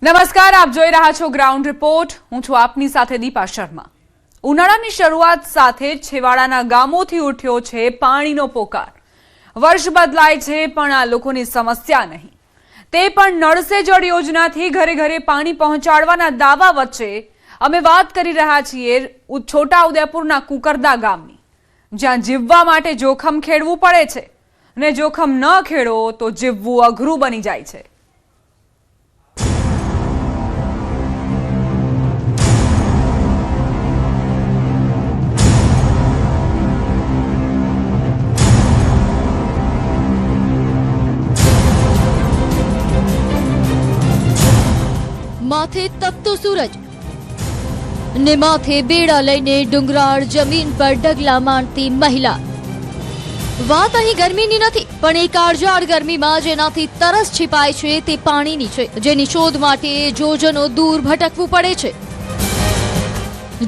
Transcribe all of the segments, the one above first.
નમસ્કાર, આપ જોઈ રહ્યા છો ગ્રાઉન્ડ રિપોર્ટ. હું છું આપની સાથે દીપા શર્મા. ઉનાળાની શરૂઆત સાથે જ છેવાડાના ગામોથી ઉઠ્યો છે પાણીનો પોકાર. વર્ષ બદલાય છે પણ આ લોકોની સમસ્યા નહીં. તે પણ નળ સે જળ યોજનાથી ઘરે ઘરે પાણી પહોંચાડવાના દાવા વચ્ચે અમે વાત કરી રહ્યા છીએ છોટાઉદેપુરના કુકરદા ગામની, જ્યાં જીવવા માટે જોખમ ખેડવું પડે છે અને જોખમ ન ખેડો તો જીવવું અઘરું બની જાય છે. माथे तपतो सूरज ने माथे बेड़ा लईने डુંગરાળ जमीन पर डगला मारती महिला. વાત અહીં ગરમીની નથી, પણ એ કાળઝાળ ગરમીમાં જેનાથી તરસ छिपाય છે તે પાણીની છે, જેની શોધ માટે જોજનો દૂર ભટકવું પડે છે.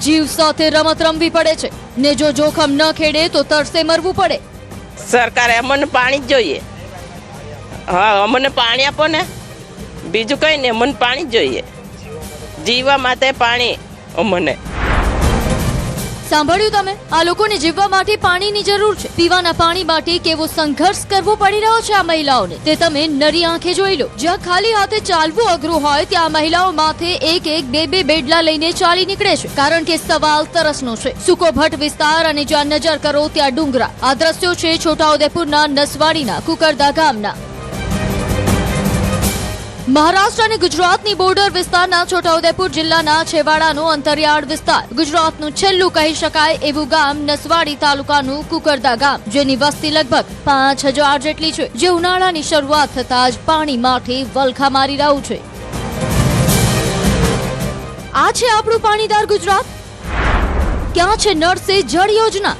જીવ સાથે રમત રમવી પડે છે ને જો જોખમ ન ખેડે તો તરસે મરવું પડે. સરકારે અમને પાણી જ જોઈએ. હા, અમને પાણી આપો ને, બીજું કઈ નહીં, અમને પાણી જ જોઈએ. જીવવા માટે પાણી અમને. સાંભળ્યું તમે? આ લોકોને જીવવા માટે પાણીની જરૂર છે. પીવાના પાણી માટે કેવો સંઘર્ષ કરવો પડી રહ્યો છે આ મહિલાઓને તે તમે નરી આંખે જોઈ લો. જ્યાં ખાલી હાથે ચાલવું અઘરું હોય ત્યાં મહિલાઓ માથે એક બે બેડલા લઈને ચાલી નીકળે છે, કારણ કે સવાલ તરસનો છે. સૂકો ભટ્ટ વિસ્તાર અને જ્યાં નજર કરો ત્યાં ડુંગરા. આ દ્રશ્યો છે છોટાઉદેપુરના નસવાડીના કુકરદા ગામના. મહારાષ્ટ્ર અને ગુજરાતની બોર્ડર વિસ્તારના છોટાઉદેપુર જિલ્લાના છેવાડાનો અંતરિયાળ વિસ્તાર. ગુજરાતનું છેલ્લું કહી શકાય એવું ગામ નસવાડી તાલુકાનું કુકરદા ગામ, જેની વસ્તી લગભગ 5000 જેટલી છે, જે ઉનાળાની શરૂઆત થતાં જ પાણી માટે વલખા મારી રહ્યું છે. આ છે આપણું પાણીદાર ગુજરાત. ક્યાં છે નળ સે જળ યોજના?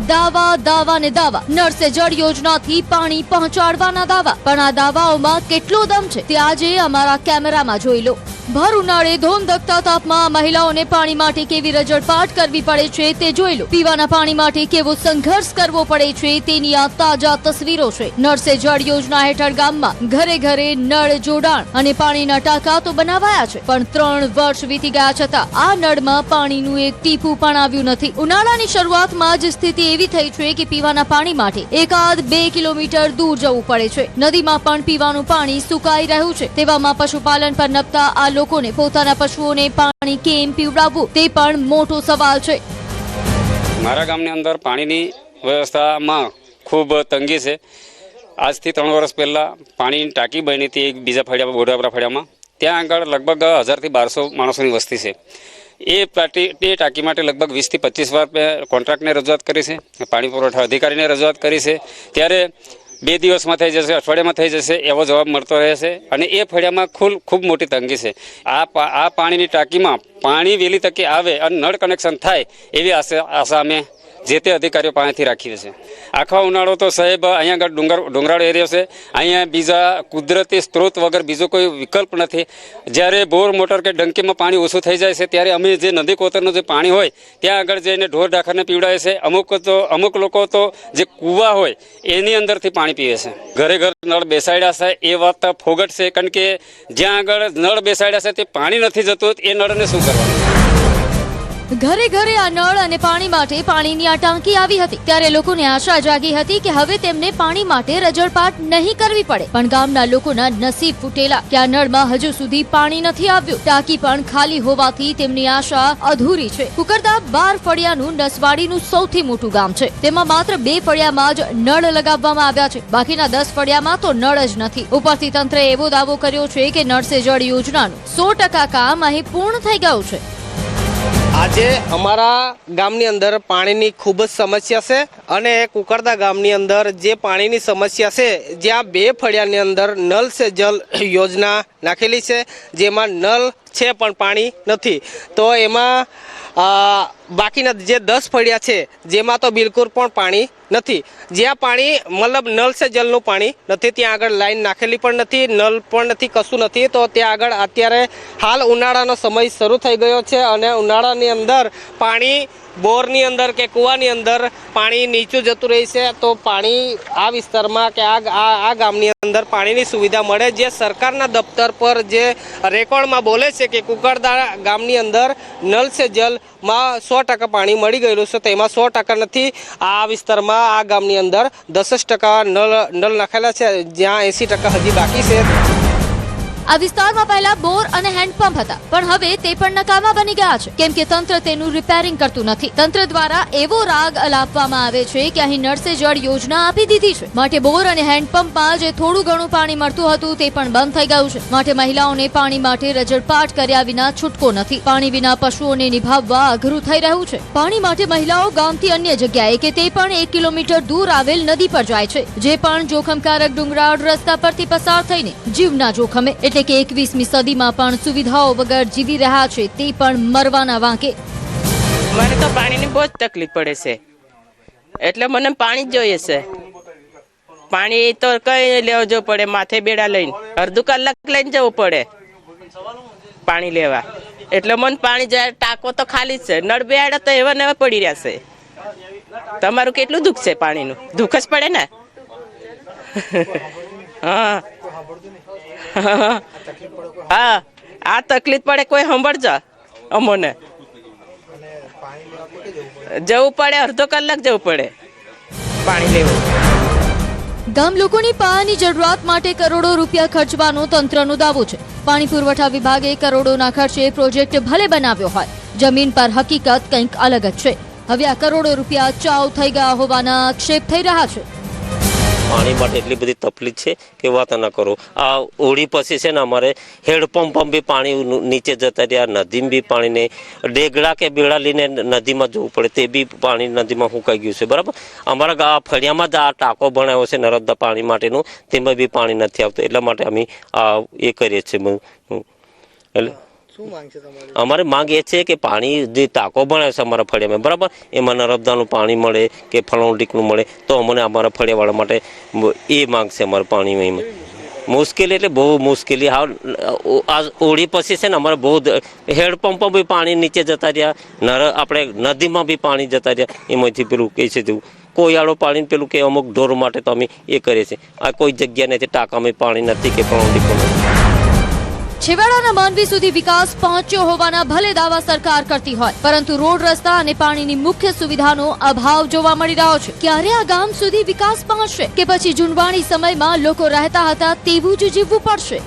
દાવા ને દાવા. નળ સે જળ યોજનાથી પાણી પહોંચાડવાના દાવા, પણ આ દાવાઓમાં કેટલો દમ છે તે આજે અમારા કેમેરામાં જોઈ લો. ભર ઉનાળે ધોમધકતા તાપમાં મહિલાઓને પાણી માટે કેવી રજળપાટ કરવી પડે છે તે જોઈ લો. પીવાના પાણી માટે કેવો સંઘર્ષ કરવો પડે છે તેની આ તાજા તસવીરો છે. નળ સે જળ યોજના હેઠળ ગામમાં ઘરે ઘરે નળ જોડાણ અને પાણીના ટાંકા તો બનાવાયા છે, પણ 3 વર્ષ વીતી ગયા છતાં આ નળમાં પાણીનું એક ટીપું પણ આવ્યું નથી. ઉનાળાની શરૂઆતમાં જ સ્થિતિ એવી થઈ છે કે પીવાના પાણી માટે 1-2 કિલોમીટર દૂર જવું પડે છે. નદીમાં પણ પીવાનું પાણી સુકાઈ રહ્યું છે. તેવામાં પશુપાલન પર નપતા આ લોકોને પોતાના પશુઓને પાણી કેમ પીવડાવવું તે પણ મોટો સવાલ છે. મારા ગામની અંદર પાણીની વ્યવસ્થામાં ખૂબ તંગી છે. આજથી 3 વર્ષ પહેલા પાણીની ટાંકી બની હતી એક બીજા ફળિયા બોડાપરા ફળિયામાં. ત્યાં આગળ લગભગ 1000 થી 1200 માણસોની વસ્તી છે. એ ટાંકી માટે લગભગ 20 થી 25 વાર કોન્ટ્રાક્ટને રજૂઆત કરી છે, પાણી પુરવઠા અધિકારીને રજૂઆત કરી છે. ત્યારે 2 દિવસમાં થઈ જશે, અઠવાડિયામાં થઈ જશે એવો જવાબ મળતો રહે છે. અને એ ફળિયામાં ખૂબ મોટી તંગી છે. આ પાણીની ટાંકીમાં પાણી વહેલી તકે આવે અને નળ કનેક્શન થાય એવી આશા અમે જે તે અધિકારીઓ પાસેથી રાખીએ છીએ. આખો ઉનાળો તો સાહેબ અહીંયા આગળ ડુંગરાળ એરિયો છે. અહીંયા બીજા કુદરતી સ્ત્રોત વગર બીજો કોઈ વિકલ્પ નથી. જ્યારે બોર મોટર કે ડંકીમાં પાણી ઓછું થઈ જાય છે ત્યારે અમે જે નદી કોતરનું જે પાણી હોય ત્યાં આગળ જઈને ઢોર ઢાખરને પીવડાવે છે. અમુક લોકો તો જે કૂવા હોય એની અંદરથી પાણી પીવે છે. ઘરે ઘર નળ બેસાડ્યા છે એ વાત ફોગટ છે, કારણ કે જ્યાં આગળ નળ બેસાડ્યા છે તે પાણી નથી જતું, એ નળને શું કરવાનું? ઘરે ઘરે આ નળ અને પાણી માટે પાણીની આ ટાંકી આવી હતી ત્યારે લોકોને આશા જાગી હતી કે હવે તેમને પાણી માટે રજળપાટ નહીં કરવી પડે. પણ ગામના લોકોના નસીબ ફૂટેલા કે આ નળમાં હજુ સુધી પાણી નથી આવ્યું. ટાંકી પણ ખાલી હોવાથી તેમની આશા અધૂરી છે. કુકરદા 12 ફળિયાનું નસવાડીનું સૌથી મોટું ગામ છે. તેમાં માત્ર 2 ફળિયામાં જ નળ લગાવવામાં આવ્યા છે. બાકીના 10 ફળિયામાં તો નળ જ નથી. ઉપરથી તંત્રએ એવો દાવો કર્યો છે કે નળ સે જળ યોજનાનું 100% કામ અહીં પૂર્ણ થઈ ગયું છે. આજે અમારા ગામની અંદર પાણીની ખૂબ જ સમસ્યા છે અને કુકરદા ગામની અંદર જે પાણીની સમસ્યા છે, જ્યાં 2 ફળિયાની અંદર નળ સે જલ યોજના નાખેલી છે, જેમાં નળ છે પણ પાણી નથી. તો એમાં બાકીના જે 10 ફળિયા છે જેમાં તો બિલકુલ પણ પાણી નથી. જ્યાં પાણી મતલબ નળ સે જલનું પાણી નથી, ત્યાં આગળ લાઈન નાખેલી પણ નથી, નળ પણ નથી, કશું નથી. તો ત્યાં આગળ અત્યારે હાલ ઉનાળાનો સમય શરૂ થઈ ગયો છે અને ઉનાળાની અંદર પાણી બોરની અંદર કે કૂવાની અંદર પાણી નીચું જતું રહે છે, તો પાણી આ વિસ્તારમાં કે આ ગામની અંદર પાણીની સુવિધા મળે, જે સરકારના દફતર પર જે રેકોર્ડમાં બોલે છે કે કુકરદા ગામની અંદર નલ સે જલમાં 100% પાણી મળી ગયેલું છે, તેમાં 100% નથી. આ વિસ્તારમાં આ ગામની અંદર 10% નલ નાખેલા છે, જ્યાં 80% હજી બાકી છે. આ વિસ્તારમાં પહેલા બોર અને હેન્ડપંપ હતા, પણ હવે તે પણ નકામા બની ગયા છે, કેમ કે તંત્ર તેનું રિપેરિંગ કરતું નથી. તંત્ર દ્વારા એવો રાગ અલાપવામાં આવે છે કે અહીં નળ સે જળ યોજના આપી દીધી છે, માટે બોર અને હેન્ડપંપમાં જે થોડું ઘણું પાણી મળતું હતું તે પણ બંધ થઈ ગયું છે. માટે મહિલાઓને પાણી માટે રજળપાટ કર્યા વિના છૂટકો નથી. પાણી વિના પશુઓને નિભાવવા અઘરું થઈ રહ્યું છે. પાણી માટે મહિલાઓ ગામથી અન્ય જગ્યાએ કે તે પણ 1 કિલોમીટર દૂર આવેલ નદી પર જાય છે, જે પણ જોખમકારક ડુંગરાળ રસ્તા પરથી પસાર થઈને જીવના જોખમે, એટલે કે 21મી સદીમાં પણ સુવિધાઓ વગર જીવી રહ્યા છે, તે પણ મરવાના વાંકે. મને તો પાણીની બહુ જ તકલીફ પડે છે, એટલે મને પાણી જ જોઈએ છે. પાણી તો કઈ લેવા જવું પડે, માથે બેડા લઈને અડધું કલાક લઈને જવું પડે પાણી લેવા, એટલે મને પાણી જાય. ટાંકો તો ખાલી જ છે, નળ બેડા તો એવા ને એવા પડી રહ્યા છે. તમારું કેટલું દુઃખ છે પાણીનું? દુઃખ જ પડે ને. હા હા, આ તકલીફ પડે કોઈ સાંભળજો અમોને. જવું પડે, અડધો કલાક જવું પડે પાણી લેવું. ગામ લોકોની પાણીની જરૂરિયાત માટે કરોડો રૂપિયા ખર્ચવાનો તંત્રનો દાવો છે. પાણી પુરવઠા વિભાગે કરોડોના ખર્ચે પ્રોજેક્ટ ભલે બનાવ્યો હોય, જમીન પર હકીકત કંઈક અલગ જ છે. હવે આ કરોડો રૂપિયા ચાવ થઈ ગયા હોવાના આક્ષેપ થઈ રહ્યા છે. પાણી માટે એટલી બધી તકલીફ છે કે વાત ના કરો. આ ઓળી પછી છે ને અમારે હેન્ડપંપ બી પાણી નીચે જતા રહ્યા, નદીમાં બી પાણી નહીં, ડેગડા કે બેડા લઈને નદીમાં જવું પડે, તે બી પાણી નદીમાં સુકાઈ ગયું છે. બરાબર, અમારા ફળિયામાં જ આ ટાંકો બનાવ્યો છે નર્મદા પાણી માટેનું, તેમાં બી પાણી નથી આવતું. એટલા માટે અમે આ એ કરીએ છીએ. એટલે અમારે માંગ એ છે કે પાણી જે ટાંકો બનાવે છે અમારા ફળિયામાં, બરાબર, એમાં નર્મદાનું પાણી મળે કે ફળોડીકનું મળે, તો અમને અમારા ફળિયાવાળા માટે એ માંગ છે. અમારે પાણીમાં મુશ્કેલી એટલે બહુ મુશ્કેલી. આ ઓળી પછી છે ને અમારે બહુ હેન્ડપંપમાં બી પાણી નીચે જતા રહ્યા, આપણે નદીમાં બી પાણી જતા રહ્યા, એમાંથી પેલું કહે છે તેવું કોયાળો પાણી પેલું કે અમુક ઢોર માટે તો અમે એ કરીએ છીએ. આ કોઈ જગ્યા નથી, ટાંકામાં પાણી નથી કે ફળોડીકનું નથી. છેવાડાના માનવી સુધી વિકાસ પહોંચ્યો હોવાના ભલે દાવા સરકાર કરતી હોય, પરંતુ રોડ, રસ્તા અને પાણીની મુખ્ય સુવિધાનો અભાવ જોવા મળી રહ્યો છે. ક્યારે આ ગામ સુધી વિકાસ પહોંચશે કે પછી જૂનવાણી સમયમાં લોકો રહેતા હતા તેવું જ જીવવું પડશે?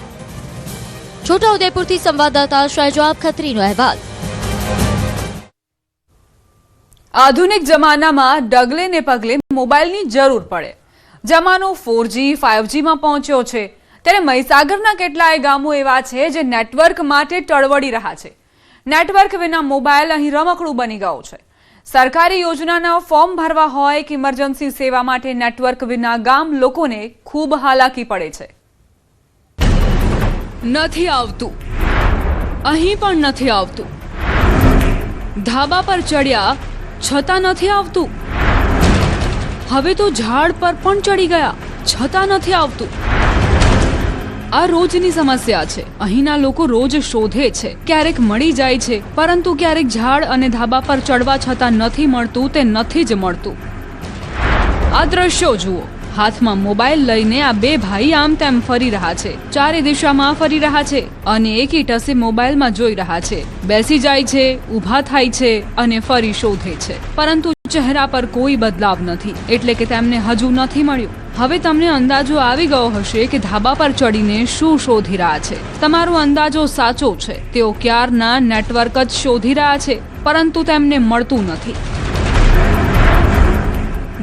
છોટાઉદેપુરથી સંવાદદાતા શહેજાબ ખત્રીનો અહેવાલ. આધુનિક જમાનામાં ડગલે ને પગલે મોબાઈલની જરૂર પડે. જમાનો 4G 5Gમાં પહોંચ્યો છે, ત્યારે મહીસાગરના કેટલાય ગામો એવા છે જે નેટવર્ક માટે ટળવળી રહ્યા છે. નેટવર્ક વિના મોબાઈલ અહીં રમકડું બની ગયું છે. સરકારી યોજનાના ફોર્મ ભરવા હોય કે ઇમરજન્સી સેવા માટે નેટવર્ક વિના ગામ લોકોને ખૂબ હાલાકી પડે છે. નથી આવતું, અહીં પણ નથી આવતું, ધાબા પર ચડ્યા છતાં નથી આવતું, હવે તો ઝાડ પર પણ ચડી ગયા છતાં નથી આવતું. આ રોજની સમસ્યા છે. અહીંના લોકો રોજ શોધે છે, ક્યારેક મળી જાય છે, પરંતુ ક્યારેક ઝાડ અને ધાબા પર ચડવા છતાં નથી મળતું, તે નથી જ મળતું. આ દ્રશ્યો જુઓ. હાથમાં મોબાઈલ લઈને આ બે ભાઈ આમ તેમ ફરી રહ્યા છે, ચારે દિશામાં ફરી રહ્યા છે અને એકી ટસે મોબાઈલમાં જોઈ રહ્યા છે. બેસી જાય છે, ઊભા થાય છે અને ફરી શોધે છે, પરંતુ ચહેરા પર કોઈ બદલાવ નથી, એટલે કે તેમને હજુ નથી મળ્યું. હવે તમને અંદાજો આવી ગયો હશે કે ધાબા પર ચડીને શું શોધી રહ્યા છે. તમારો અંદાજો સાચો છે. તેઓ ક્યારના નેટવર્ક જ શોધી રહ્યા છે, પરંતુ તેમને મળતું નથી.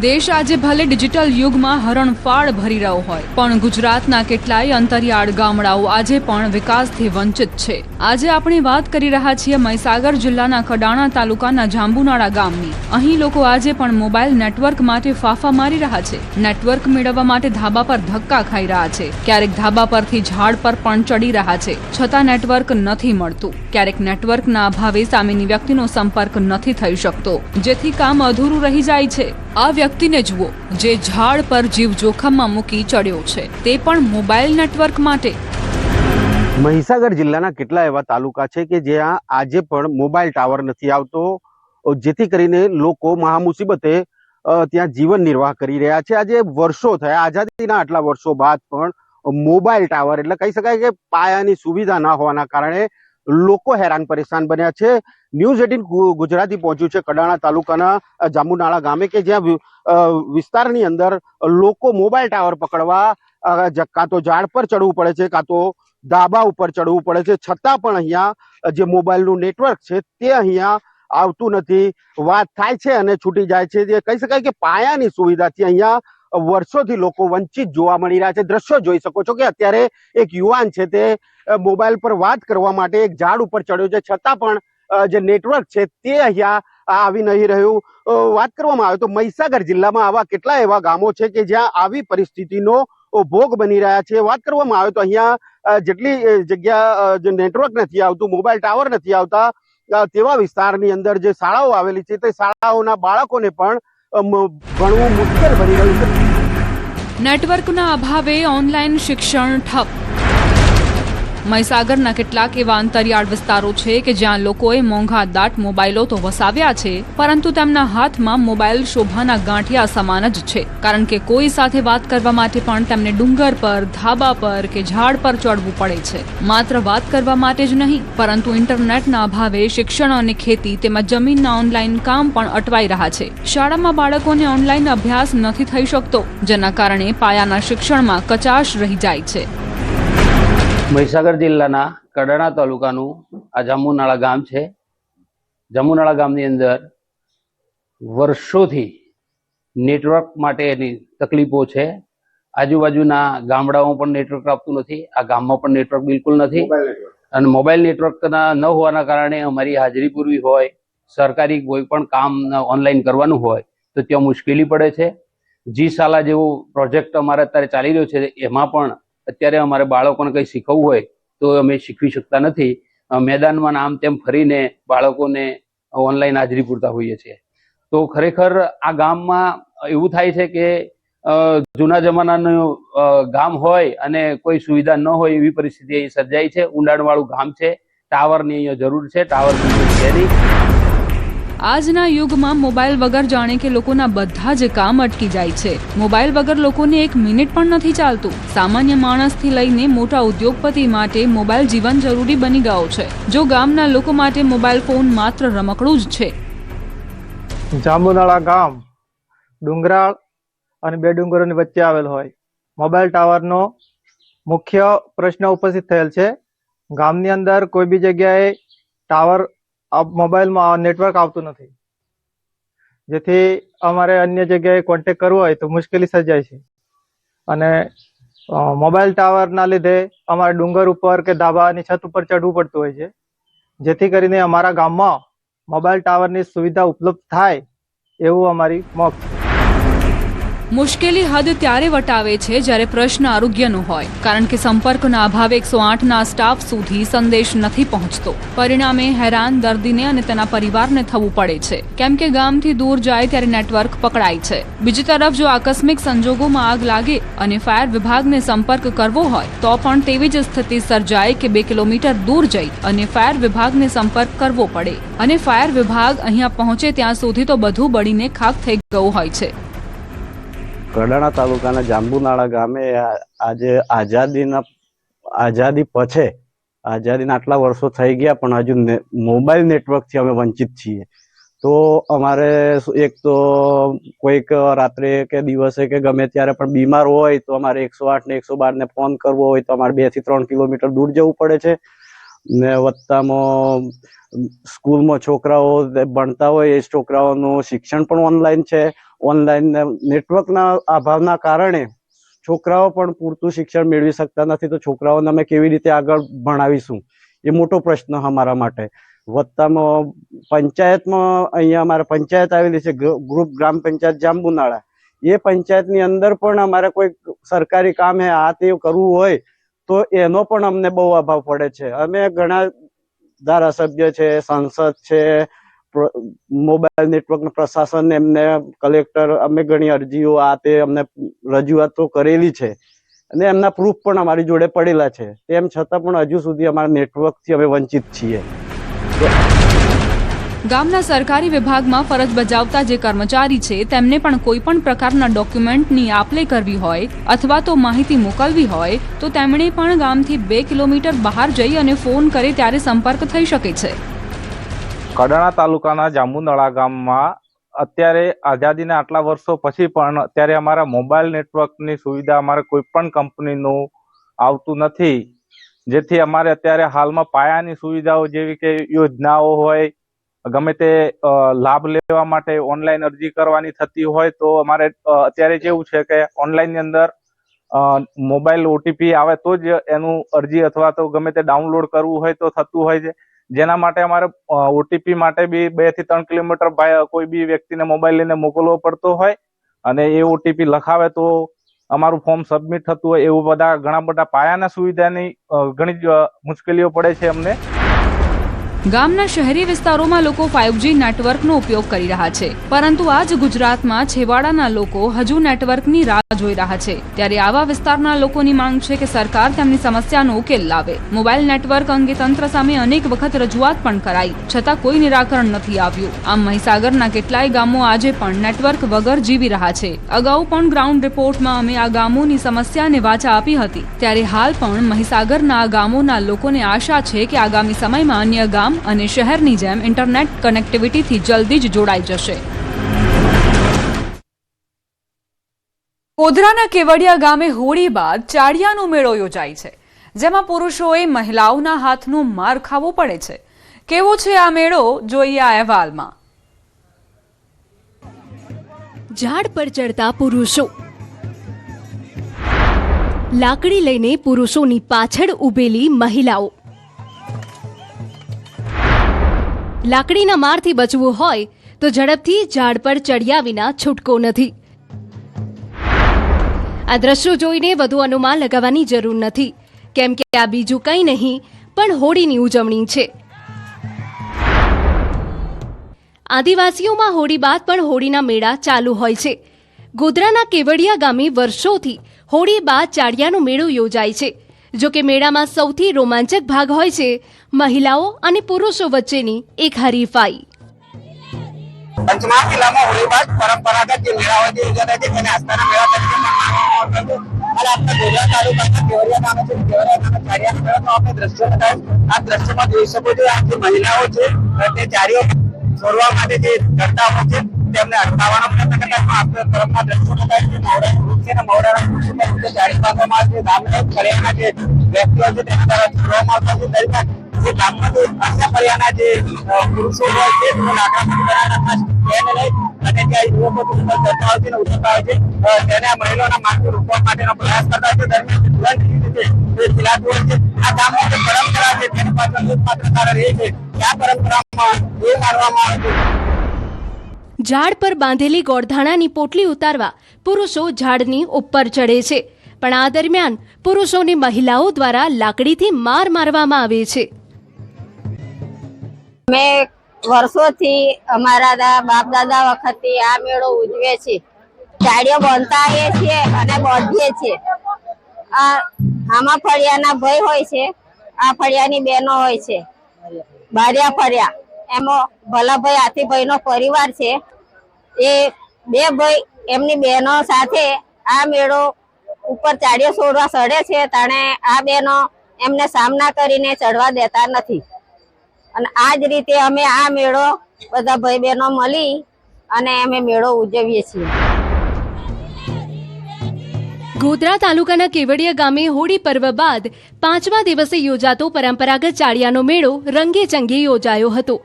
દેશ આજે ભલે ડિજિટલ યુગમાં હરણફાળ ભરી રહ્યો હોય, પણ ગુજરાતના કેટલાય અંતરિયાળ ગામડાઓ આજે પણ વિકાસથી વંચિત છે. આજે આપણે વાત કરી રહ્યા છીએ મહીસાગર જિલ્લાના કડાણા તાલુકાના જાંબુનાળા ગામની. અહીં લોકો આજે પણ મોબાઈલ નેટવર્ક માટે ફાફા મારી રહ્યા છે. નેટવર્ક મેળવવા માટે ધાબા પર ધક્કા ખાઈ રહ્યા છે, ક્યારેક ધાબા પરથી ઝાડ પર પણ ચડી રહ્યા છે, છતાં નેટવર્ક નથી મળતું. ક્યારેક નેટવર્કના અભાવે સામેની વ્યક્તિનો સંપર્ક નથી થઈ શકતો, જેથી કામ અધૂરું રહી જાય છે. આ વ્યક્તિને જુઓ જે ઝાડ પર જીવ જોખમમાં મૂકી ચડ્યો છે, તે પણ મોબાઈલ નેટવર્ક માટે. મહીસાગર જિલ્લાના કેટલા એવા તાલુકા છે કે જ્યાં આજે પણ મોબાઈલ ટાવર નથી આવતો. જેથી કરીને લોકો મહામુસીબતે ત્યાં જીવન નિર્વાહ કરી રહ્યા છે. આજે વર્ષો થયા, આઝાદીના આટલા વર્ષો બાદ પણ મોબાઈલ ટાવર એટલે કહી શકાય કે પાયાની સુવિધા ના હોવાના કારણે લોકો હેરાન પરેશાન બન્યા છે. ન્યૂઝ 18 ગુજરાતી પહોંચ્યું છે કડાણા તાલુકાના જાંબુનાળા ગામે, કે જ્યાં વિસ્તારની અંદર લોકો મોબાઈલ ટાવર પકડવા કાં તો ઝાડ પર ચડવું પડે છે, કાં તો ધાબા ઉપર ચડવું પડે છે, છતાં પણ અહીંયા જે મોબાઈલનું નેટવર્ક છે તે અહીંયા આવતું નથી. વાત થાય છે અને છૂટી જાય છે. જે કહી શકાય કે પાયાની સુવિધાથી અહીંયા વર્ષોથી લોકો વંચિત જોવા મળી રહ્યા છે. દ્રશ્યો જોઈ શકો છો કે અત્યારે એક યુવાન છે તે મોબાઈલ પર વાત કરવા માટે એક ઝાડ ઉપર ચડ્યો છે, છતાં પણ જે નેટવર્ક છે તે અહીંયા આવી નહીં રહ્યું. વાત કરવામાં આવે તો મહીસાગર જિલ્લામાં આવા કેટલા એવા ગામો છે કે જ્યાં આવી પરિસ્થિતિનો ભોગ બની રહ્યા છે. વાત કરવામાં આવે તો અહીંયા જેટલી જગ્યા જે નેટવર્ક નથી આવતું, મોબાઈલ ટાવર નથી આવતા, તેવા વિસ્તારની અંદર જે શાળાઓ આવેલી છે તે શાળાઓના બાળકોને પણ ભણવું મુશ્કેલ બની રહ્યું છે. નેટવર્કના અભાવે ઓનલાઈન શિક્ષણ ઠપ. મહીસાગરના કેટલાક એવા અંતરિયાળ વિસ્તારો છે કે જ્યાં લોકોએ મોંઘા દાટ મોબાઈલો તો વસાવ્યા છે, પરંતુ તેમના હાથમાં મોબાઈલ શોભાના ગાંઠિયા સમાન જ છે, કારણ કે કોઈ સાથે વાત કરવા માટે પણ તેમને ડુંગર પર, ધાબા પર કે ઝાડ પર ચડવું પડે છે. માત્ર વાત કરવા માટે જ નહીં, પરંતુ ઇન્ટરનેટના અભાવે શિક્ષણ અને ખેતી તેમજ જમીનના ઓનલાઈન કામ પણ અટવાઈ રહ્યા છે. શાળામાં બાળકોને ઓનલાઈન અભ્યાસ નથી થઈ શકતો, જેના કારણે પાયાના શિક્ષણમાં કચાશ રહી જાય છે. મહીસાગર જિલ્લાના કડાણા તાલુકાનું આ જાંબુનાળા ગામ છે. જાંબુનાળા ગામની અંદર વર્ષોથી નેટવર્ક માટેની તકલીફો છે. આજુબાજુના ગામડાઓમાં પણ નેટવર્ક આપતું નથી, આ ગામમાં પણ નેટવર્ક બિલકુલ નથી. અને મોબાઈલ નેટવર્કના ન હોવાના કારણે અમારી હાજરી પૂરવી હોય, સરકારી કોઈ પણ કામ ઓનલાઈન કરવાનું હોય તો ત્યાં મુશ્કેલી પડે છે. જી શાલા જેવો પ્રોજેક્ટ અમારે અત્યારે ચાલી રહ્યો છે, એમાં પણ અત્યારે અમારે બાળકોને કંઈ શીખવવું હોય તો અમે શીખવી શકતા નથી. મેદાનમાં આમ તેમ ફરીને બાળકોને ઓનલાઈન હાજરી પૂરતા હોઈએ છીએ. તો ખરેખર આ ગામમાં એવું થાય છે કે જૂના જમાનાનું ગામ હોય અને કોઈ સુવિધા ન હોય એવી પરિસ્થિતિ અહીં સર્જાઈ છે. ઊંડાણવાળું ગામ છે, ટાવરની અહીંયા જરૂર છે, ટાવર છે નહીં. આજના યુગમાં મોબાઈલ વગર જાણે કે લોકોના બધા જ કામ અટકી જાય છે. મોબાઈલ વગર લોકોને એક મિનિટ પણ નથી ચાલતું. સામાન્ય માણસથી લઈને મોટા ઉદ્યોગપતિ માટે મોબાઈલ જીવન જરૂરી બની ગયો છે. જો ગામના લોકો માટે મોબાઈલ ફોન માત્ર રમકડું જ છે. જાંબુનાળા ગામ ડુંગરાળ અને બે ડુંગરોની વચ્ચે આવેલ હોય, મોબાઈલ ટાવરનો મુખ્ય પ્રશ્ન ઉપસ્થિત થયેલ છે. ગામની અંદર કોઈ બી જગ્યાએ ટાવર મોબાઈલમાં નેટવર્ક આવતું નથી, જેથી અમારે અન્ય જગ્યાએ કોન્ટેક્ટ કરવો હોય તો મુશ્કેલી સર્જાય છે. અને મોબાઈલ ટાવરના લીધે અમારે ડુંગર ઉપર કે ધાબાની છત ઉપર ચડવું પડતું હોય છે, જેથી કરીને અમારા ગામમાં મોબાઈલ ટાવરની સુવિધા ઉપલબ્ધ થાય એવું અમારી મોખ છે. મુશ્કેલી હદ ત્યારે વટાવે છે જ્યારે પ્રશ્ન આરોગ્યનો હોય, કારણ કે સંપર્કના અભાવે 108ના સ્ટાફ સુધી સંદેશ નથી પહોંચતો. પરિણામે હેરાન દર્દીને અને તેના પરિવારને થવું પડે છે, કેમ કે ગામથી દૂર જાય ત્યારે નેટવર્ક પકડાય છે. બીજી તરફ જો આકસ્મિક સંજોગોમાં આગ લાગે અને ફાયર વિભાગને સંપર્ક કરવો હોય તો પણ તેવી જ સ્થિતિ સર્જાય કે 2 કિલોમીટર દૂર જઈ અને ફાયર વિભાગને સંપર્ક કરવો પડે, અને ફાયર વિભાગ અહીંયા પહોંચે ત્યાં સુધી તો બધું બળીને ખાક થઈ ગયું હોય છે. કડાણા તાલુકાના જાંબુનાળા ગામે આજે આઝાદી પછી આઝાદીના આટલા વર્ષો થઈ ગયા પણ હજુ મોબાઈલ નેટવર્કથી અમે વંચિત છીએ. તો અમારે એક તો કોઈક રાત્રે કે દિવસે કે ગમે ત્યારે પણ બીમાર હોય તો અમારે 108 ને 112 ને ફોન કરવો હોય તો અમારે 2 થી 3 કિલોમીટર દૂર જવું પડે છે. ને વત્તામાં સ્કૂલમાં છોકરાઓ ભણતા હોય એ છોકરાઓનું શિક્ષણ પણ ઓનલાઈન છે. ઓનલાઈન નેટવર્કના અભાવના કારણે છોકરાઓ પણ પૂરતું શિક્ષણ મેળવી શકતા નથી. તો છોકરાઓને અમે કેવી રીતે આગળ ભણાવીશું એ મોટો પ્રશ્ન અમારા માટે. વત્તામાં પંચાયતમાં અહીંયા અમારે પંચાયત આવેલી છે, ગ્રુપ ગ્રામ પંચાયત જાંબુનાળા. એ પંચાયતની અંદર પણ અમારે કોઈ સરકારી કામ આ તે કરવું હોય તો એનો પણ અમને બહુ અભાવ પડે છે. અમે ઘણા ધારાસભ્ય છે, સાંસદ છે, મોબાઈલ નેટવર્કના પ્રશાસન, એમને કલેક્ટર, અમે ઘણી અરજીઓ આ તે અમને રજૂઆતો કરેલી છે અને એમના પ્રૂફ પણ અમારી જોડે પડેલા છે. તેમ છતાં પણ હજુ સુધી અમારા નેટવર્કથી અમે વંચિત છીએ. ગામના સરકારી વિભાગમાં ફરજ બજાવતા જે કર્મચારી છે તેમને પણ કોઈ પણ પ્રકારના ડોક્યુમેન્ટની આપ-લે કરવી હોય અથવા તો માહિતી મોકલવી હોય તો તેમણે પણ ગામથી 2 કિલોમીટર બહાર જઈ અને ફોન કરે ત્યારે સંપર્ક થઈ શકે છે. કડાણા તાલુકાના જાંબુનળા ગામમાં અત્યારે આઝાદીના આટલા વર્ષો પછી પણ અત્યારે અમારા મોબાઈલ નેટવર્કની સુવિધા અમારે કોઈ પણ કંપનીનું આવતું નથી, જેથી અમારે અત્યારે હાલમાં પાયાની સુવિધાઓ જેવી કે યોજનાઓ હોય, ગમે તે લાભ લેવા માટે ઓનલાઈન અરજી કરવાની થતી હોય તો અમારે અત્યારે કેવું છે કે ઓનલાઈનની અંદર મોબાઈલ ઓટીપી આવે તો જ એનું અરજી અથવા તો ગમે તે ડાઉનલોડ કરવું હોય તો થતું હોય છે. જેના માટે અમારે ઓટીપી માટે બી 2 થી 3 કિલોમીટર કોઈ બી વ્યક્તિને મોબાઈલ લઈને મોકલવો પડતો હોય અને એ ઓટીપી લખાવે તો અમારું ફોર્મ સબમિટ થતું હોય. એવું ઘણા બધા પાયાના સુવિધાની ઘણી જ મુશ્કેલીઓ પડે છે અમને. ગામના શહેરી વિસ્તારોમાં લોકો 5G નેટવર્કનો ઉપયોગ કરી રહ્યા છે, પરંતુ આજ ગુજરાતમાં છેવાડાના લોકો હજુ નેટવર્કની રાહ જોઈ રહ્યા છે. ત્યારે આવા વિસ્તારના લોકોની માંગ છે કે સરકાર તેમની સમસ્યાનો ઉકેલ લાવે. મોબાઈલ નેટવર્ક અંગે તંત્ર સામે અનેક વખત રજૂઆત પણ કરાઈ, છતાં કોઈ નિરાકરણ નથી આવ્યું. આમ મહીસાગરના કેટલાય ગામો આજે પણ નેટવર્ક વગર જીવી રહ્યા છે. અગાઉ પણ ગ્રાઉન્ડ રિપોર્ટમાં અમે આ ગામોની સમસ્યાને વાચા આપી હતી. ત્યારે હાલ પણ મહીસાગરના આ ગામોના લોકોને આશા છે કે આગામી સમયમાં અન્ય ગામ અને શહેરની જેમ ઇન્ટરનેટ કનેક્ટિવિટીથી જલ્દી જ જોડાઈ જશે. ગોધરાના કેવડિયા ગામે હોળી બાદ ચાડિયાનો મેળો યોજાય છે, જેમાં પુરુષોએ મહિલાઓના હાથનો માર ખાવો પડે છે. કેવો છે આ મેળો, જોઈએ આ અહેવાલમાં. ઝાડ પર ચડતા પુરુષો, લાકડી લઈને પુરુષોની પાછળ ઊભેલી મહિલાઓ. લાકડીના મારથી બચવું હોય તો ઝડપથી ઝાડ પર ચડ્યા વિના છૂટકો નથી. આ દ્રશ્યો જોઈને વધુ અનુમાન લગાવવાની જરૂર નથી, કેમ કે આ બીજું કંઈ નહીં પણ હોળીની ઉજવણી છે. આદિવાસીઓમાં હોળી બાદ પણ હોળીના મેળા ચાલુ હોય છે. ગોધરાના કેવડિયા ગામે વર્ષોથી હોળી બાદ ચાડિયાનો મેળો યોજાય છે. જો કે મેળામાં સૌથી રોમાંચક ભાગ હોય છે મહિલાઓ અને પુરુષો વચ્ચેની એક હરીફાઈ. પંચમહાલ જિલ્લામાં હોળી બાદ પરંપરાગત જે મેળાઓ જે યોજાતા છે તેને આસ્થાના મેળા તરીકે માનવામાં આવે છે. અને આપણે ગોધરા તાલુકાના કેવડિયા ગામે છે, કેવડિયા ગામે ચાડિયાનો મેળો તો આપણે દ્રશ્યો બતાવ્યું. આ દ્રશ્યમાં જોઈ શકો છો આ જે મહિલાઓ છે તે ચાડીઓ છોડવા માટે જે કરતા હોય છે તેમને અટકાવવાનો પ્રયત્ન કરતા આપણે તરફના દ્રશ્યો બતાવ્યું. મોવડાનું વૃક્ષ છે ને મોવડાના વૃક્ષ ઉપર ચાડી બાંધવામાં આવે છે. ગામના ફળિયાના જે વ્યક્તિઓ છે તેના દ્વારા છોડવામાં આવતા છે. દરમિયાન જે ગામમાં જે અન્ય ફળિયાના જે પુરુષો હોય છે તે લાકડામાંથી બનાવેલા ખાસ બેન લઈ અને ત્યાં યુવકો ઉપર ચડતા હોય છે અને ઉતરતા હોય છે. તેને આ મહિલાઓના માર્ગને રોકવા માટેનો પ્રયાસ કરતા હોય છે. દરમિયાન તુરંત રીતે ખીલાતું હોય છે. આ ગામની જે પરંપરા છે તેની પાછળ એકમાત્ર કારણ એ છે કે આ પરંપરામાં એ માનવામાં આવે છે. ઝાડ પર બાંધેલી ગોળધાણાની પોટલી ઉતારવા પુરુષો ઝાડની ઉપર ચડે છે, પણ આ દરમિયાન પુરુષોને મહિલાઓ દ્વારા લાકડીથી માર મારવામાં આવે છે. અમે વર્ષોથી અમારા બાપ દાદા વખતથી આ મેળો ઉજવે છે. ચાડીઓ બાંધતા આવીએ છીએ અને બાંધીએ છીએ. આમાં ફળિયાના ભાઈ હોય છે, આ ફળિયાની બહેનો હોય છે. બારિયા ફળિયા એમાં ભલાભાઈ હાથીભાઈ નો પરિવાર છે. એ બે ભાઈ એમની બહેનો સાથે આ મેળો ઉપર ચાડીઓ છોડવા ચડે છે. તાણે આ બહેનો એમને સામના કરીને ચડવા દેતા નથી. અને આ જ રીતે અમે આ મેળો બધા ભાઈ બહેનો મળી અને અમે મેળો ઉજવીએ છીએ. ગોધરા તાલુકાના કેવડિયા ગામે હોળી પર્વ બાદ 5મા દિવસે યોજાતો પરંપરાગત ચાડિયાનો મેળો રંગે ચંગે યોજાયો હતો.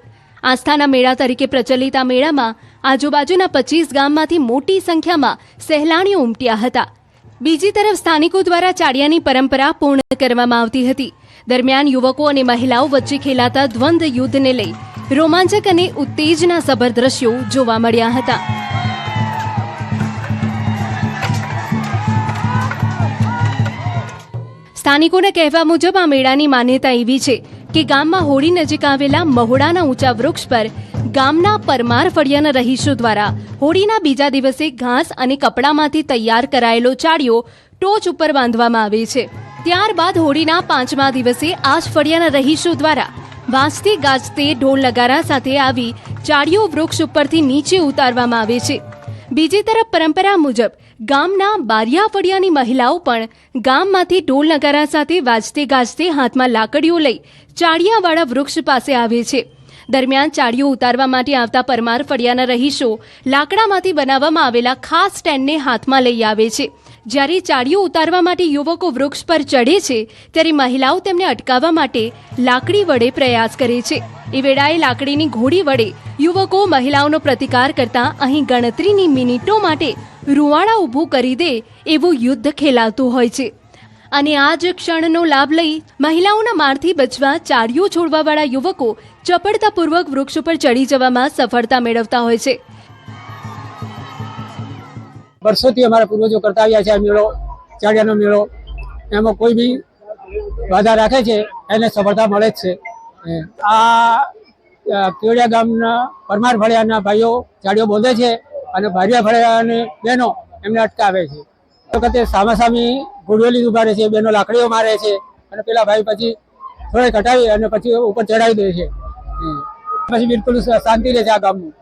આસ્થાના મેળા તરીકે પ્રચલિત આ મેળામાં આજુબાજુના 25 ગામમાંથી મોટી સંખ્યામાં સહેલાણીઓ ઉમટ્યા હતા. બીજી તરફ સ્થાનિકો દ્વારા ચાડિયાની પરંપરા પૂર્ણ કરવામાં આવતી હતી. દરમિયાન યુવકો અને મહિલાઓ વચ્ચે ખેલાતા દ્વંદ્વ યુદ્ધને લઈ રોમાંચક અને ઉત્તેજનાસભર દ્રશ્યો જોવા મળ્યા હતા. સ્થાનિકોના કહેવા મુજબ આ મેળાની માન્યતા એવી છે કે ગામમાં હોળી નજીક આવેલા મહોડાના ઊંચા વૃક્ષ પર ગામના પરમાર ફળિયાના રહીશો દ્વારા હોળીના બીજા દિવસે ઘાસ અને કપડામાંથી તૈયાર કરાયેલો ચાડિયો ટોચ ઉપર બાંધવામાં આવે છે. ત્યારબાદ હોળીના 5મા દિવસે આ જ ફળિયાના રહીશો દ્વારા વાજતે ગાજતે ઢોલ નગારા સાથે આવી ચાળીઓ વૃક્ષ ઉપરથી નીચે ઉતારવામાં આવે છે. બીજી તરફ પરંપરા મુજબ ગામના બારિયા ફળિયાની મહિલાઓ પણ ગામમાંથી ઢોલ નગારા સાથે વાજતે ગાજતે હાથમાં લાકડીઓ લઈ ચાળિયાવાળા વૃક્ષ પાસે આવે છે. દરમિયાન ચાળીઓ ઉતારવા માટે આવતા પરમાર ફળિયાના રહીશો લાકડામાંથી બનાવવામાં આવેલા ખાસ સ્ટેન્ડને હાથમાં લઈ આવે છે. જ્યારે ચાળીઓ ઉતારવા માટે યુવકો વૃક્ષ પર ચઢે છે ત્યારે મહિલાઓ તેમને અટકાવવા માટે લાકડી વડે પ્રયાસ કરે છે. એ વેળાએ લાકડીની ઘોડી વડે યુવકો મહિલાઓનો પ્રતિકાર કરતા અહીં ગણતરીની મિનિટો માટે રૂવાડા ઊભું કરી દે એવું યુદ્ધ ખેલાતું હોય છે. અને આ જ ક્ષણનો લાભ લઈ મહિલાઓના મારથી બચવા ચાળીઓ છોડવાવાળા યુવકો ચપળતાપૂર્વક વૃક્ષ ઉપર ચડી જવામાં સફળતા મેળવતા હોય છે. વર્ષોથી અમારા પૂર્વજો કરતા આવ્યા છે આ મેળો, ચાળિયાનો મેળો. એમાં કોઈ બી વાદા રાખે છે એને સફળતા મળે જ છે. આ કેવડિયા ગામના પરમાર ફળિયાના ભાઈઓ ચાળીઓ બોંધે છે અને બારિયા ફળિયાની બહેનો એમને અટકાવે છે. વખતે સામાસામી ઘોડીઓલી ઉભા રહે છે, બેનો લાકડીઓ મારે છે અને પેલા ભાઈ પછી થોડે ઘટાવી અને પછી ઉપર ચડાવી દે છે. પછી બિલકુલ શાંતિ રહે છે આ ગામનું.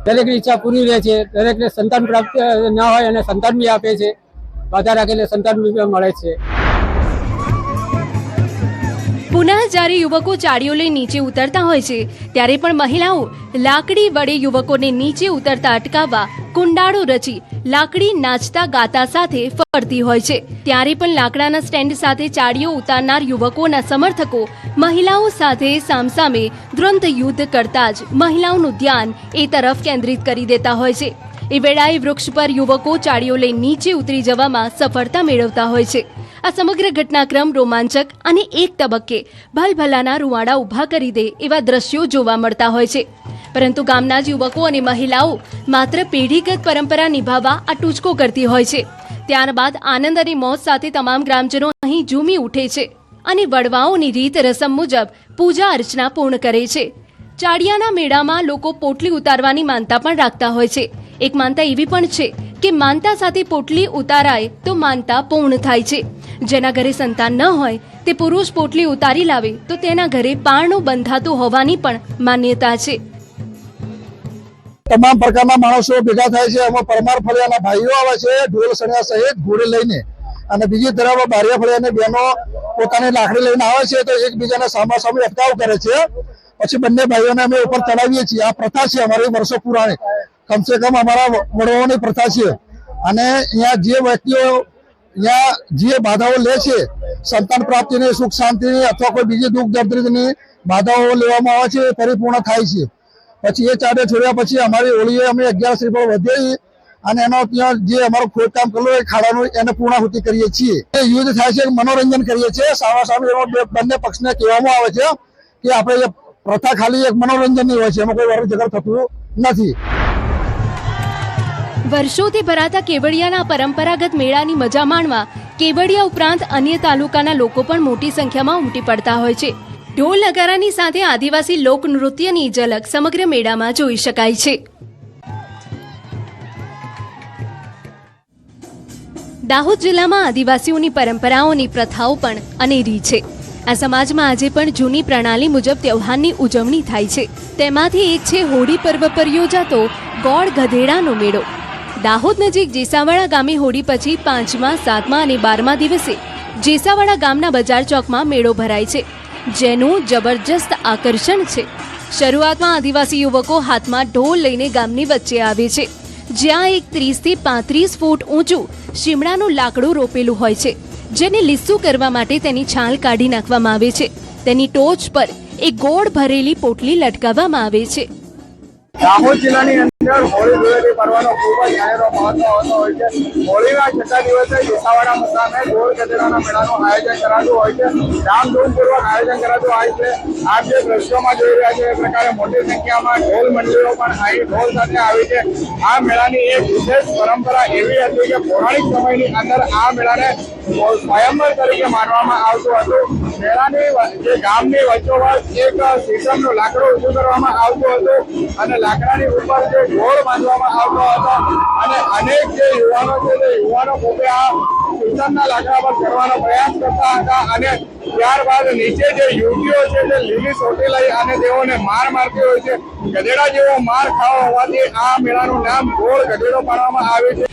દરેકની ઈચ્છા પૂરી રહે છે. દરેકને સંતાન પ્રાપ્ત ના હોય અને સંતાન બી આપે છે. વાદા રાખીને સંતાન બી મળે છે. પુનઃ જ્યારે યુવકો ચાળીઓ લઈ નીચે ઉતરતા હોય છે ત્યારે પણ મહિલાઓ લાકડી વડે યુવકોને નીચે ઉતરતા અટકાવવા કુંડાળો રચી લાકડી નાચતા ગાતા સાથે ફરતી હોય છે. ત્યારે પણ લાકડાના સ્ટેન્ડ સાથે ચાળીઓ ઉતારનાર યુવકોના સમર્થકો મહિલાઓ સાથે સામસામે દ્વંદ્વ યુદ્ધ કરતા જ મહિલાઓનું ધ્યાન એ તરફ કેન્દ્રિત કરી દેતા હોય છે. એ વેળાએ વૃક્ષ પર યુવકો ચાળીઓ લઈ નીચે ઉતરી જવામાં સફળતા મેળવતા હોય છે. આ સમગ્ર ઘટનાક્રમ રોમાંચક અને એક તબક્કે ભલભલાના રૂવાડા ઊભા કરી દે એવા દ્રશ્યો જોવા મળતા હોય છે. પરંતુ ગામના જ યુવકો અને મહિલાઓ માત્ર પેઢીગત પરંપરા નિભાવવા આ ટૂચકો કરતી હોય છે. ત્યારબાદ આનંદ અને મોજ સાથે તમામ ગ્રામજનો અહીં ઝૂમી ઉઠે છે અને વડવાઓની રીત રસમ મુજબ પૂજા અર્ચના પૂર્ણ કરે છે. ચાળિયાના મેળામાં લોકો પોટલી ઉતારવાની માનતા પણ રાખતા હોય છે. એક માનતા એવી પણ છે કે માનતા સાથે પોટલી ઉતારાય તો માનતા પૂર્ણ થાય છે. જેના ઘરે સંતાન ન હોય તે પુરુષ પોટલી ઉતારી લાવે તો તેના ઘરે પારણું બંધાતું હોવાની પણ માન્યતા છે. તમામ પ્રકારના માણસો ભેગા થાય છે. એમાં પરમાર ફળિયાના ભાઈઓ આવે છે ઢોલ સણિયા સહિત ઘોડે લઈને, અને બીજી તરફ બારિયા ફળિયાની બહેનો પોતાની લાકડી લઈને આવે છે તો એકબીજાને સામાસામી અટકાવ કરે છે. પછી બંને ભાઈઓને અમે ઉપર ચડાવીએ છીએ. આ પ્રથા છે અમારી વર્ષો પુરાણી, કમસે કમ અમારા વડવાઓની પ્રથા છે. અને અહીંયા જે વ્યક્તિઓ અહીંયા જે બાધાઓ લે છે સંતાન પ્રાપ્તિની, સુખ શાંતિની અથવા કોઈ બીજી દુઃખ દર્દની બાધાઓ લેવામાં આવે છે એ પરિપૂર્ણ થાય છે. પછી એ ચાડે છોડ્યા પછી અમારી હોળીએ અમે 11 શ્રીફળ વધીએ અને એનો ત્યાં જે અમારું ખોદકામ કરેલું એ ખાડાનું એને પૂર્ણાહુતિ કરીએ છીએ. એ યુદ્ધ થાય છે, મનોરંજન કરીએ છીએ. સામાસામી એમાં બંને પક્ષને કહેવામાં આવે છે કે આપણે પ્રથા ખાલી એક મનોરંજનની હોય છે, એમાં કોઈ વાર ઝઘડ થતું નથી. વર્ષોથી ભરાતા કેવડિયાના પરંપરાગત મેળાની મજા માણવા કેવડિયા ઉપરાંત અન્ય તાલુકાના લોકો પણ મોટી સંખ્યામાં ઉમટી પડતા હોય છે. ઢોલ નગારાની સાથે આદિવાસી લોકનૃત્યની ઝલક સમગ્ર મેળામાં જોઈ શકાય છે. દાહોદ જિલ્લામાં આદિવાસીઓની પરંપરાઓની પ્રથાઓ પણ અનેરી છે. આ સમાજમાં આજે પણ જૂની પ્રણાલી મુજબ તહેવારની ઉજવણી થાય છે. તેમાંથી એક છે હોળી પર્વ પર યોજાતો ગોળ ગધેડાનો મેળો. દાહોદ નજીક જેસાવાડા ગામે હોળી પછી 5મા, 7મા અને 12મા દિવસે જેસાવાડા ગામના બજાર ચોકમાં મેળો ભરાય છે, જેનું જબરજસ્ત આકર્ષણ છે. શરૂઆતમાં આદિવાસી યુવકો હાથમાં ઢોલ લઈને ગામની વચ્ચે આવે છે, જ્યાં એક 30 થી 35 ફૂટ ઊંચું શીમડાનું લાકડું રોપેલું હોય છે, જેને લીસું કરવા માટે તેની છાલ કાઢી નાખવામાં આવે છે. તેની ટોચ પર એક ગોળ ભરેલી પોટલી લટકાવવામાં આવે છે. દાહોદ જિલ્લાની અંદર હોળી ધૂળેટી પર્વનો ખૂબ જ જાહેરો મહત્વ હોતો હોય છે. હોળીના છઠ્ઠા દિવસે જેસાવાડા મુકામે ગોળ ગધેડાના મેળાનું આયોજન કરાતું હોય છે. ધામધૂમપૂર્વક આયોજન કરાતું હોય છે. આપ જે દ્રશ્યોમાં જોઈ રહ્યા છો એ પ્રકારે મોટી સંખ્યામાં ઢોલ મંડળીઓ પણ અહીં ઢોલ સાથે આવી છે. આ મેળાની એક વિશેષ પરંપરા એવી હતી કે પૌરાણિક સમયની અંદર આ મેળાને સ્વયંવર તરીકે માનવામાં આવતું હતું. મેળાની જે ગામની વચ્ચોવચ એક સીસમનું લાકડું ઊભું કરવામાં આવતું હતું અને લાકડાની ઉપર જે ગોળ બાંધવામાં આવતો હતો અને અનેક જે યુવાનો છે તે યુવાનો પોતે આ સુતરના લાકડા પર ચડવાનો પ્રયાસ કરતા હતા અને ત્યારબાદ નીચે જે યુવતીઓ છે તે લીલી સોટી લઈ અને તેઓને માર મારતી હોય છે. ગધેડા જેવો માર ખાવા હોવાથી આ મેળાનું નામ ગોળ ગધેડો પાડવામાં આવ્યું છે.